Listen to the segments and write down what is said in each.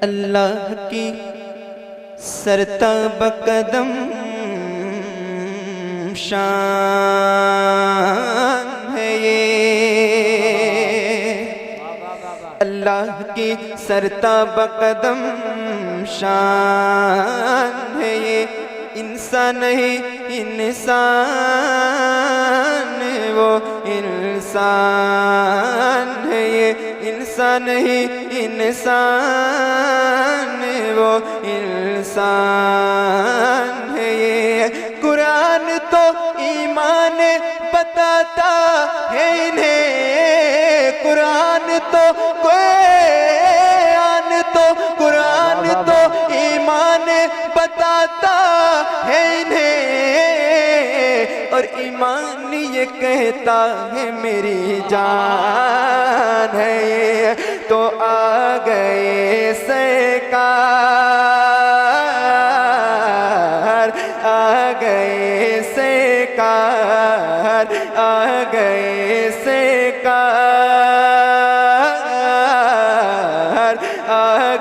अल्लाह की सरताब कदम शान है ये, अल्लाह की सरताब कदम शान है ये। इंसान नहीं इंसान वो इंसान है ये, इंसान नहीं इंसान वो इंसान है ये। कुरान तो ईमान बताता है इन्हें, कुरान तो कुरान तो ईमान बताता है इन्हें, और ईमान ये कहता है मेरी जान है ये। तो आ गए सरकार, आ गए सरकार, आ गए सरकार, आ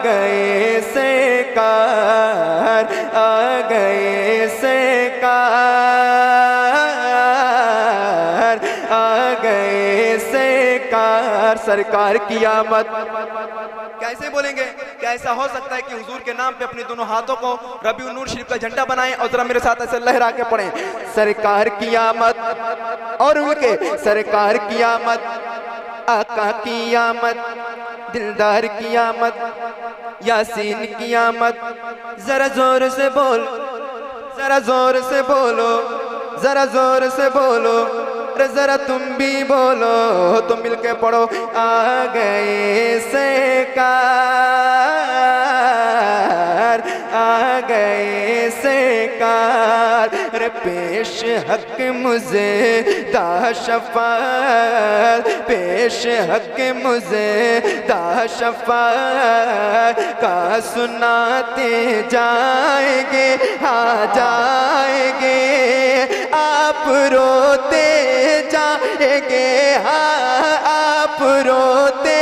गए सरकार, आ गए सरकार, आ गए सरकार। सरकार की आमद कैसे बोलेंगे? क्या ऐसा हो सकता है कि हुजूर के नाम पे अपने दोनों हाथों को रबीउन नूर शरीफ का झंडा बनाएं और जरा मेरे साथ ऐसे लहरा के पढ़ें, सरकार की आमद, और उनके सरकार की आमद, आका की आमद, दिलदार की आमद, यासीन की आमद। जरा जोर से बोल, जरा जोर से बोलो, जरा जोर से बोलो, जरा तुम भी बोलो, तुम मिलके पढ़ो। आ गए सरकार, आ गए सरकार, रे पेश हक मुझे दाशफ़ात, पेश हक मुझे दाशफ़ात का सुनाते जाएंगे, आ जाएंगे आप रोते जाएंगे, हाँ आप रोते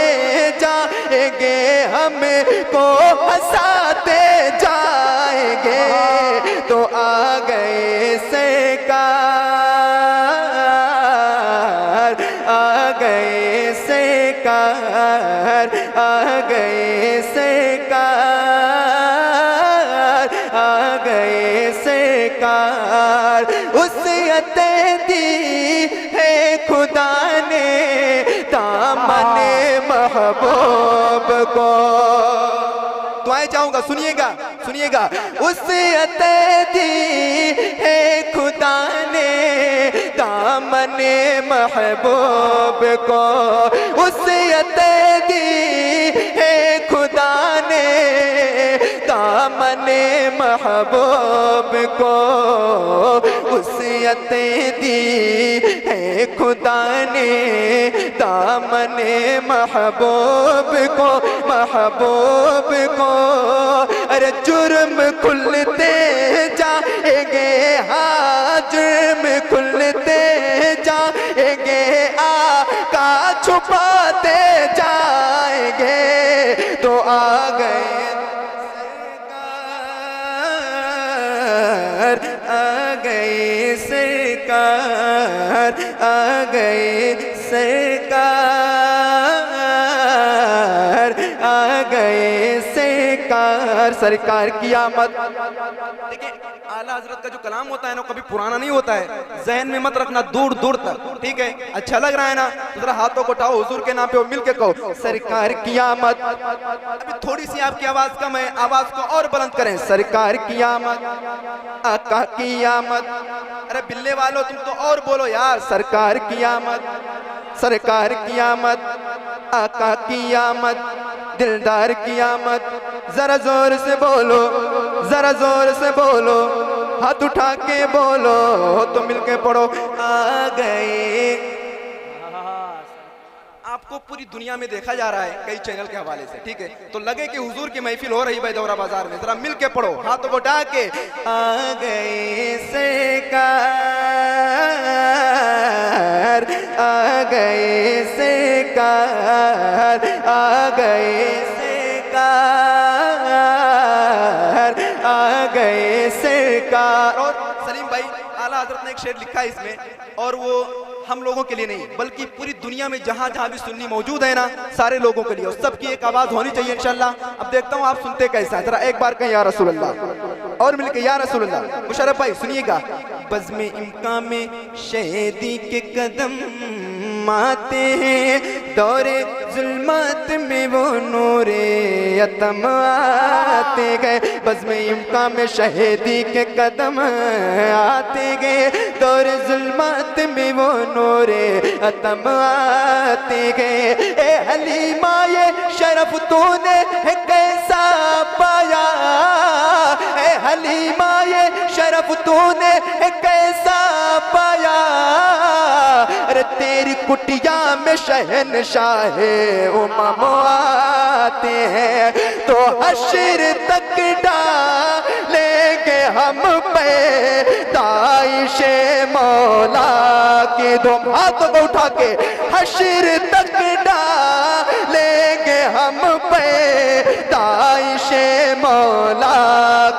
जाएंगे, हमको हंसाते जाएंगे। तो आ गए सरकार, आ गए सरकार, आ गए सरकार, आ गए सरकार। उस्सियतें दी है खुदा ने दामने महबूब को। तो आए जाऊंगा, सुनिएगा सुनिएगा। उस्सियतें दी है खुदा ने दामने महबूब को, उस्सियतें दी है खुदा ने दामने महबूब को, उस्सियतें दी है खुदा ने दामने महबूब को, महबूब को। अरे जुर्म खुलते जाएंगे, हाँ जुर्म खुलते जाएंगे, आका छुपाते जाएंगे। तो आ गए सरकार, आ गए सरकार, आ गए सरकार, आ गए सरकार। सरकार की आमद। देखिए आला हजरत का जो कलाम होता है ना, कभी पुराना नहीं होता है, जहन में मत रखना, दूर दूर तक, ठीक है? अच्छा लग रहा है ना, तो जरा हाथों को उठाओ हुजूर के नाम पे और मिल के कहो सरकार की आमद। अभी थोड़ी सी आपकी आवाज कम है, आवाज को और बुलंद करें, सरकार की आमद, आका की आमद। अरे बिल्ले वालों तुम तो और बोलो यार, सरकार की आमद, सरकार की आमद, आका की आमद, दिलदार की आमद। जरा जोर से बोलो, जरा जोर से बोलो, हाथ उठा के बोलो, तो मिलके पढ़ो। आ गए। आपको पूरी दुनिया में देखा जा रहा है कई चैनल के हवाले से, ठीक है? तो लगे कि हुजूर की महफिल हो रही है दौरा बाजार में, जरा मिल के पढ़ो, हाथों को उठा के। आ गए सरकार, आ गए सरकार, आ गए सरकार, हजरत ने एक शेर लिखा है इसमें, और वो हम लोगों के लिए नहीं बल्कि पूरी दुनिया में जहां जहां भी सुन्नी मौजूद है ना, सारे लोगों के लिए, और सबकी एक आवाज होनी चाहिए इंशाल्लाह। अब देखता हूं आप सुनते कैसा है, जरा एक बार कहें या रसूल अल्लाह, और मिलके या रसूल अल्लाह। मुशर्रफ भाई सुनिएगा। बज़्म इम्का में शहीदी के कदम आते हैं, दौरे जुल्मत में वो नूरे यतम आते गए। बज़्म इम्का में शहीदी के कदम आते गए, दौरे जुल्मत में वो नूरे यतम आते गए। ए हलीमा ये शरफ तूने है कैसा पाया, ए हलीमा ये शरफ तूने है कैसा पाया। अरे तेरी कुटिया में शहनशाह उमम आते हैं, तो हश्र तक डालेंगे हम पे दाइशे मौला की धूम। हाथों को उठा के हश्र तक डालेंगे हम पे दाइशे मौला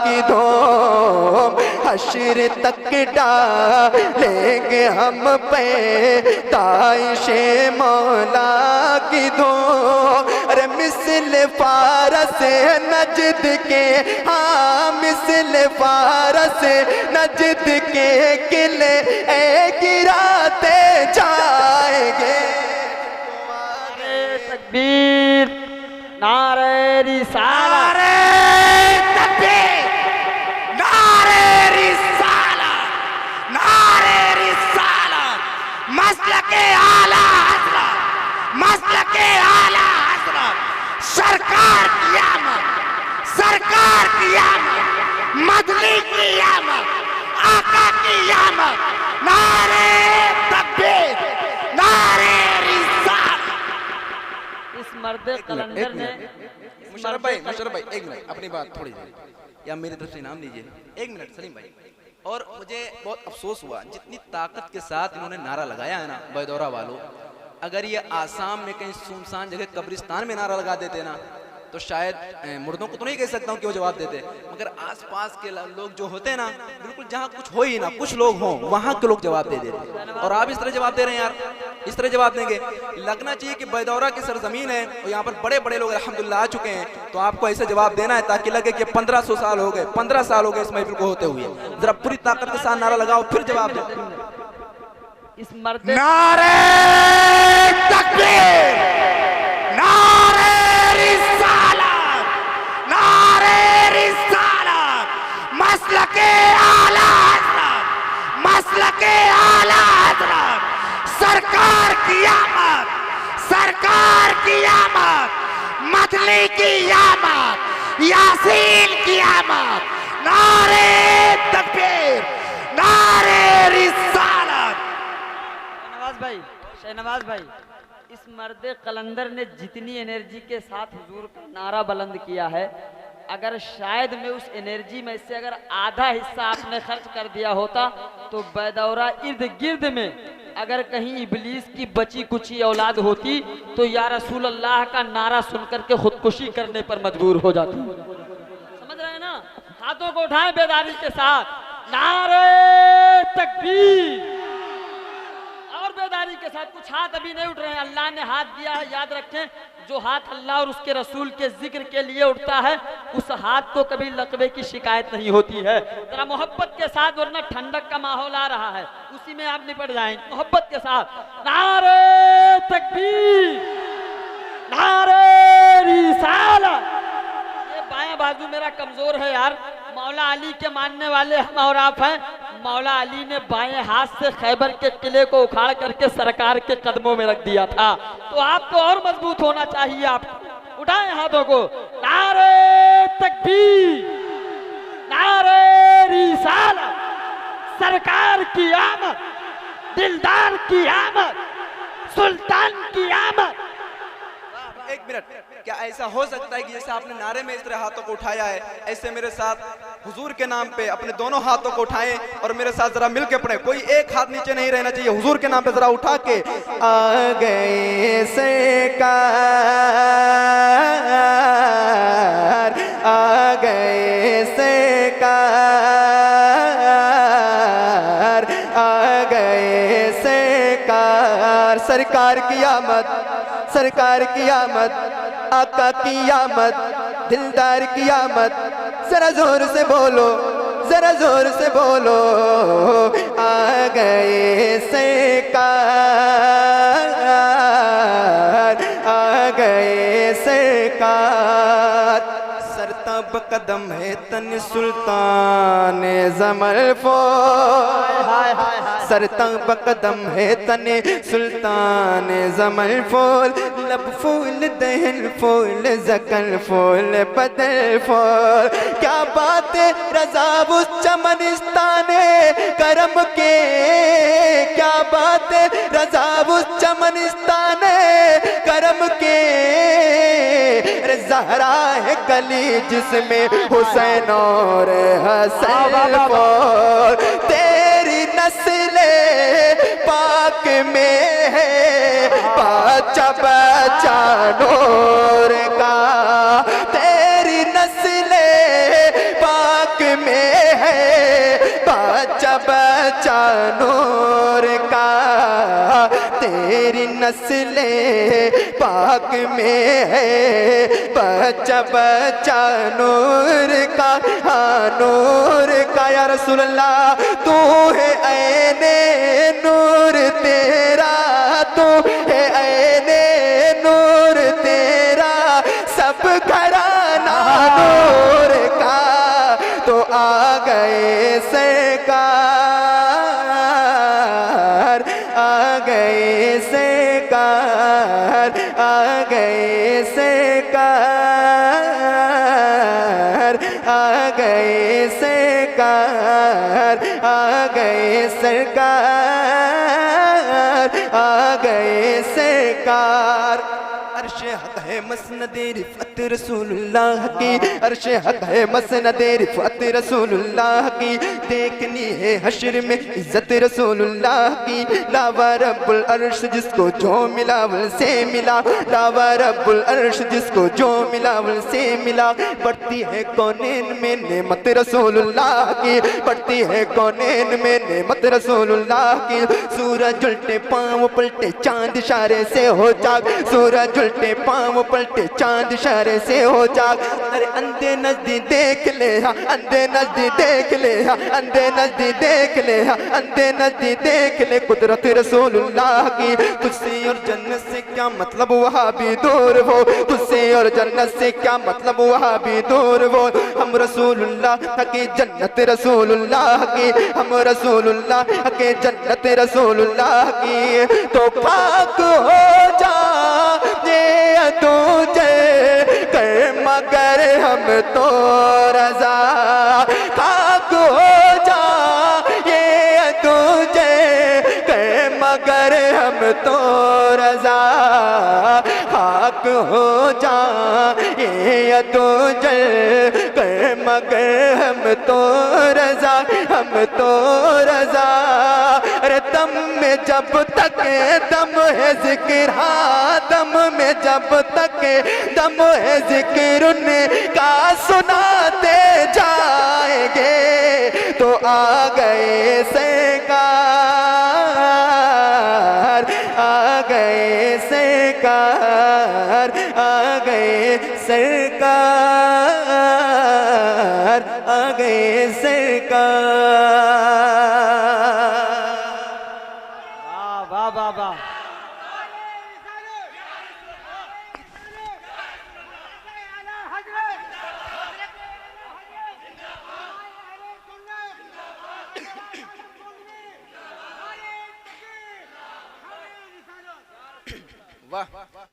की धूम। हश्र तक डालेंगे हम पे दाइशे मौला की धूम। अरे मिसल फारस नजद के, हाँ मिसल फारस नजद के किले गिराते जाएंगे। नारे तकबीर, नारे रिसालत, मसलके आला हज़रत, मसलके आला हज़रत, सरकार की आमद, सरकार की आमद, मदनी की आमद, आका की आमद। नारे तकबीर, नारे रिसालत। इस मर्द कलंदर ने मुशर्रफ भाई एक मिनट अपनी बात थोड़ी देर, या मेरी तरफ से इनाम लीजिए। एक मिनट सलीम भाई। और मुझे बहुत अफसोस हुआ जितनी ताकत के साथ इन्होंने नारा लगाया है ना बैदौरा वालों, अगर ये आसाम में कहीं सुनसान जगह कब्रिस्तान में नारा लगा देते ना, तो शायद मुर्दों को तो नहीं कह सकता हूँ कि वो जवाब देते, मगर आसपास के लोग जो होते हैं ना, बिल्कुल जहाँ कुछ हो ही ना, कुछ लोग हों वहाँ के लोग जवाब दे देते। और आप इस तरह जवाब दे रहे हैं यार, इस तरह जवाब देंगे। लगना चाहिए कि बैदौरा की सरजमीन है और यहाँ पर बड़े बड़े लोग अल्हम्दुलिल्लाह आ चुके हैं, तो आपको ऐसे जवाब देना है ताकि लगे कि 1500 साल हो गए, 15 साल हो गए इस महफिल को होते हुए। जरा पूरी ताकत के साथ नारा लगाओ फिर जवाब दो। इस मर्द नारे तकबीर, नारे रिसालत, नारे रिसालत, मसलके आला हज़रत, मसलके आला हज़रत, सरकार की आमद, सरकार की आमद, मदनी की आमद, यासीन की आमद। नारे तकबीर, नारे रिसालत। शहनवाज भाई, इस मर्द कलंदर ने जितनी एनर्जी के साथ हुजूर का नारा बुलंद किया है, अगर शायद मैं उस एनर्जी में से अगर आधा हिस्सा आपने खर्च कर दिया होता, तो बैदौरा इर्द गिर्द में अगर कहीं इबलीस की बची कुची औलाद होती तो या रसूल अल्लाह का नारा सुनकर के खुदकुशी करने पर मजबूर हो जाती। समझ रहे हैं ना? हाथों को उठाएं बेदारी के साथ, नारे तकबीर, और बेदारी के साथ। कुछ हाथ अभी नहीं उठ रहे हैं, अल्लाह ने हाथ दिया है, याद रखें, जो हाथ अल्लाह और उसके रसूल के जिक्र के लिए उठता है उस हाथ को कभी लकवे की शिकायत नहीं होती है। जरा मोहब्बत के साथ, वरना ठंडक का माहौल आ रहा है, उसी में आप निपट जाएंगे। मोहब्बत के साथ नारे तकबीर, नारे रिसालत। ये बायां बाजू मेरा कमजोर है यार, मौला अली के मानने वाले हम और आप हैं। मौला अली ने बाएं हाथ से खैबर के किले को उखाड़ करके सरकार के कदमों में रख दिया था, तो आपको और मजबूत होना चाहिए। आप उठाएं हाथों को, नारे तकबीर, नारे रिसालत, सरकार की आमद, दिलदार की आमद, सुल्तान की आमद। एक मिनट, क्या ऐसा हो सकता है कि जैसे आपने नारे में इस तरह हाथों को उठाया है, ऐसे मेरे साथ हुजूर के नाम पे अपने दोनों हाथों को उठाएं और मेरे साथ जरा मिलके पढ़े। कोई एक हाथ नीचे नहीं रहना चाहिए, हुजूर के नाम पे जरा उठा के। आ गए सरकार, आ गए सरकार, सरकार की आमद, सरकार की आमद, आका की आमद, दिलदार की आमद। जरा जोर से बोलो, जरा जोर से बोलो, आ गए सरकार, आ गए सरकार। सरता बकदम है तन सुल्तान जमलफोल, सरता बकदम है तने सुल्तान जमल फूल। लब फूल दहन फूल जकल फूल बदल फूल। क्या बात है रजा उस चमनिस्ताने करम के, क्या बात है रजा उस चमनिस्ताने करम के। ज़हरा है गली जिसमें हुसैन और हसन फूल। तेरी नस्ले पाक में है बच्चा बच्चा नूर का। तेरी नस्ले पाक में है बच्चा बच्चा नूर का। तेरी नस्ले पाक में है बच्चा बच्चा नूर का, हाँ नूर का। या रसूल अल्लाह तू है ऐने नूर तेरा, तू है ऐने नूर तेरा। सब घराना नूर का। तो आ गए सरकार, आ गए सरकार, आ गए सरकार, आ गए सरकार, आ गए सरकार, आ गए सरकार। अर्शे हक है मसनदे रिफत रसूलुल्लाह की, अर्शे हक है मसनदे रिफत रसूलुल्लाह की। देखनी है हश्र में इज्जत रसूलुल्लाह की। लावा रब्बुल अर्श जिसको जो मिला वल से मिला, लावा रब्बुल अर्श जिसको जो मिला वल से मिला। बढ़ती है कौनैन में नेमत रसूलुल्लाह की, बढ़ती है कौनैन में नेमत रसूलुल्लाह की। सूरज उल्टे पाँव पलटे चांद इशारे से हो जाग, सूरज उल्टे पाँव पलटे चांद इशारे से हो जाग। अरे अंधे नजदीक देख ले, अंधे नजदीक देख ले, अंधे नजदीक देख ले, अंधे नजदीक देख ले कुदरत रसूलुल्लाह की। तुझसे और जन्नत से क्या मतलब वहाँ भी दूर हो, तुझसे और जन्नत से क्या मतलब वहाँ भी दूर हो। हम रसूलुल्लाह की जन्नत रसूलुल्लाह की, हम रसूलुल्लाह के जन्नत रसूलुल्लाह की। तो खाक हो जा ये तुझे कर मगर हम तो रजा, खाक हो जा ये तुझे कर मगर हम तो रजा। खाक हो जा ये तुझे कर मगर हम तो रजा, हम तो रजा। अरे दम में जब तक दम है जिक्र, हाँ दम में जब तक दम है जिक्र उनका सुनाते जाएंगे। तो आ गए सरकार, आ गए सरकार, आ गए सरकार, आ गए सरकार। वाह वाह वाह वाह। वाह